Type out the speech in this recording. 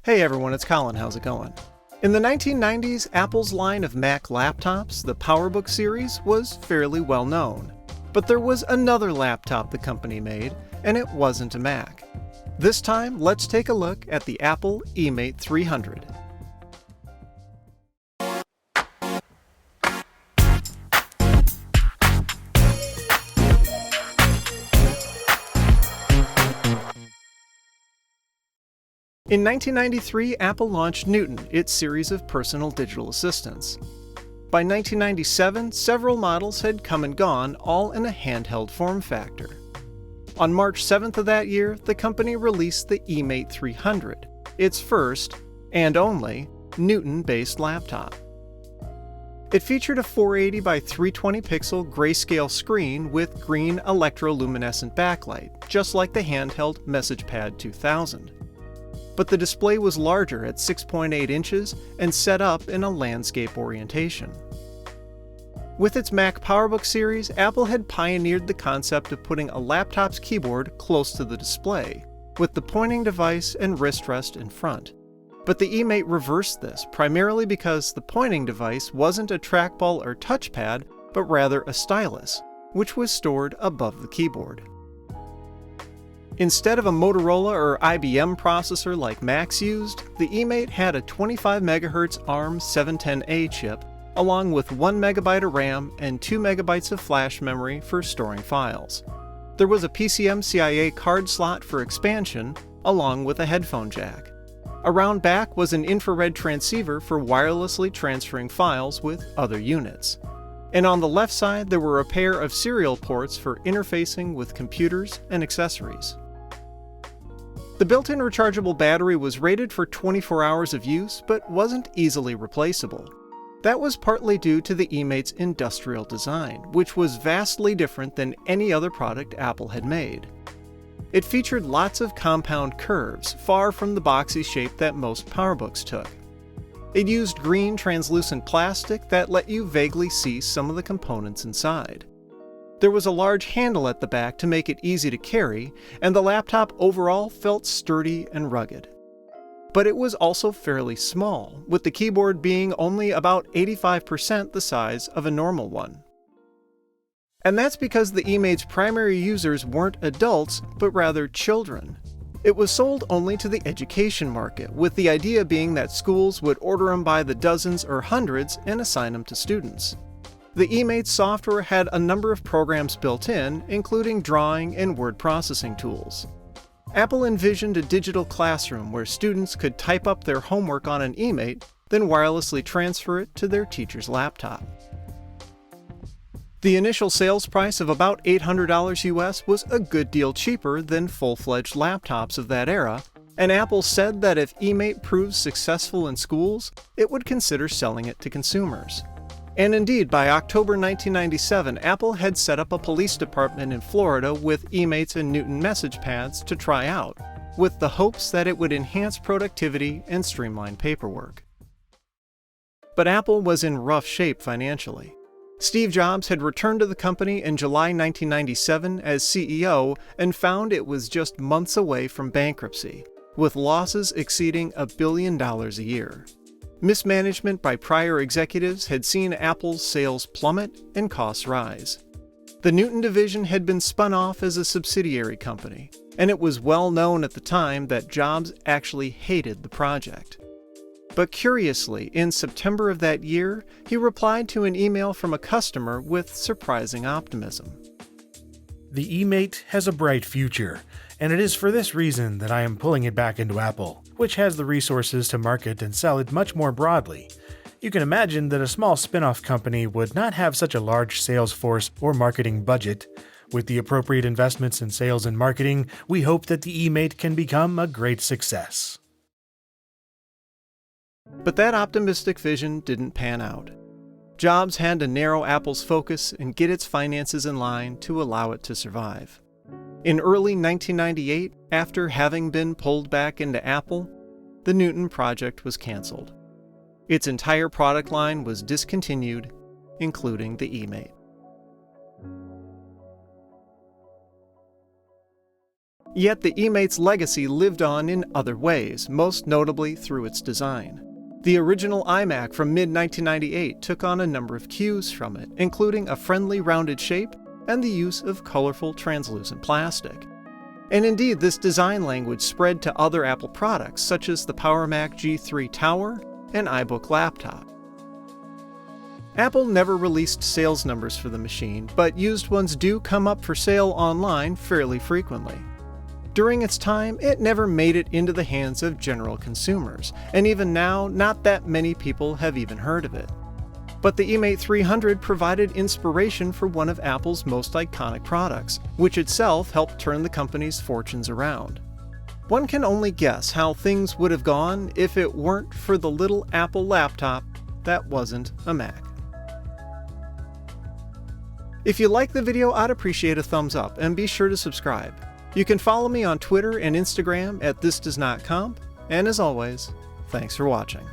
Hey everyone, it's Colin. How's it going? In the 1990s, Apple's line of Mac laptops, the PowerBook series, was fairly well known. But there was another laptop the company made, and it wasn't a Mac. This time, let's take a look at the Apple eMate 300. In 1993, Apple launched Newton, its series of personal digital assistants. By 1997, several models had come and gone, all in a handheld form factor. On March 7th of that year, the company released the eMate 300, its first, and only, Newton-based laptop. It featured a 480 by 320 pixel grayscale screen with green electroluminescent backlight, just like the handheld MessagePad 2000. But the display was larger at 6.8 inches and set up in a landscape orientation. With its Mac PowerBook series, Apple had pioneered the concept of putting a laptop's keyboard close to the display, with the pointing device and wrist rest in front. But the eMate reversed this, primarily because the pointing device wasn't a trackball or touchpad, but rather a stylus, which was stored above the keyboard. Instead of a Motorola or IBM processor like Macs used, the eMate had a 25 MHz ARM 710A chip, along with 1 MB of RAM and 2 MB of flash memory for storing files. There was a PCMCIA card slot for expansion, along with a headphone jack. Around back was an infrared transceiver for wirelessly transferring files with other units. And on the left side, there were a pair of serial ports for interfacing with computers and accessories. The built-in rechargeable battery was rated for 24 hours of use, but wasn't easily replaceable. That was partly due to the eMate's industrial design, which was vastly different than any other product Apple had made. It featured lots of compound curves, far from the boxy shape that most PowerBooks took. It used green translucent plastic that let you vaguely see some of the components inside. There was a large handle at the back to make it easy to carry, and the laptop overall felt sturdy and rugged. But it was also fairly small, with the keyboard being only about 85% the size of a normal one. And that's because the eMate's primary users weren't adults, but rather children. It was sold only to the education market, with the idea being that schools would order them by the dozens or hundreds and assign them to students. The eMate software had a number of programs built in, including drawing and word processing tools. Apple envisioned a digital classroom where students could type up their homework on an eMate, then wirelessly transfer it to their teacher's laptop. The initial sales price of about $800 US was a good deal cheaper than full-fledged laptops of that era, and Apple said that if eMate proves successful in schools, it would consider selling it to consumers. And indeed, by October 1997, Apple had set up a police department in Florida with eMates and Newton message pads to try out, with the hopes that it would enhance productivity and streamline paperwork. But Apple was in rough shape financially. Steve Jobs had returned to the company in July 1997 as CEO and found it was just months away from bankruptcy, with losses exceeding $1 billion a year. Mismanagement by prior executives had seen Apple's sales plummet and costs rise. The Newton division had been spun off as a subsidiary company, and it was well known at the time that Jobs actually hated the project. But curiously, in September of that year, he replied to an email from a customer with surprising optimism. The eMate has a bright future, and it is for this reason that I am pulling it back into Apple, which has the resources to market and sell it much more broadly. You can imagine that a small spin-off company would not have such a large sales force or marketing budget. With the appropriate investments in sales and marketing, we hope that the eMate can become a great success. But that optimistic vision didn't pan out. Jobs had to narrow Apple's focus and get its finances in line to allow it to survive. In early 1998, after having been pulled back into Apple, the Newton project was canceled. Its entire product line was discontinued, including the eMate. Yet the eMate's legacy lived on in other ways, most notably through its design. The original iMac from mid-1998 took on a number of cues from it, including a friendly rounded shape and the use of colorful translucent plastic. And indeed, this design language spread to other Apple products such as the PowerMac G3 Tower and iBook laptop. Apple never released sales numbers for the machine, but used ones do come up for sale online fairly frequently. During its time, it never made it into the hands of general consumers, and even now, not that many people have even heard of it. But the eMate 300 provided inspiration for one of Apple's most iconic products, which itself helped turn the company's fortunes around. One can only guess how things would have gone if it weren't for the little Apple laptop that wasn't a Mac. If you like the video, I'd appreciate a thumbs up, and be sure to subscribe. You can follow me on Twitter and Instagram at thisdoesnotcomp, and as always, thanks for watching.